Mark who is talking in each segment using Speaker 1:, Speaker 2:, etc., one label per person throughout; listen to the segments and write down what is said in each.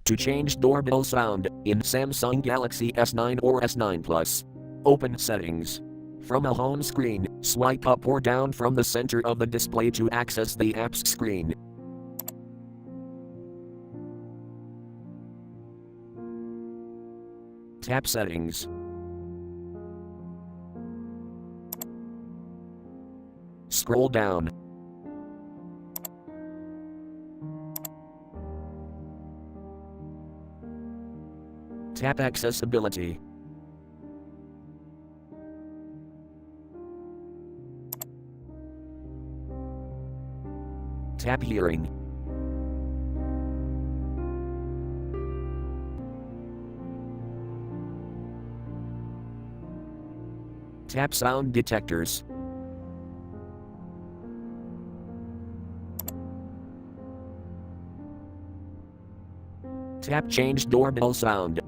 Speaker 1: To change doorbell sound in Samsung Galaxy S9 or S9 Plus, open Settings. From a home screen, swipe up or down from the center of the display to access the app's screen. Tap Settings. Scroll down. Tap Accessibility. Tap Hearing. Tap Sound Detectors. Tap Change Doorbell Sound.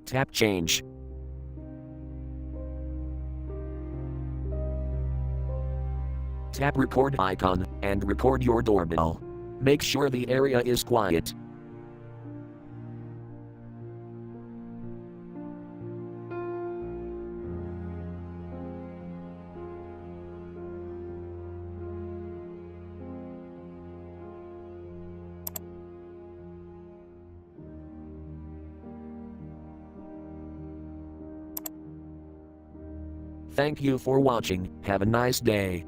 Speaker 1: Tap Change. Tap Record icon and record your doorbell. Make sure the area is quiet. Thank you for watching. Have a nice day.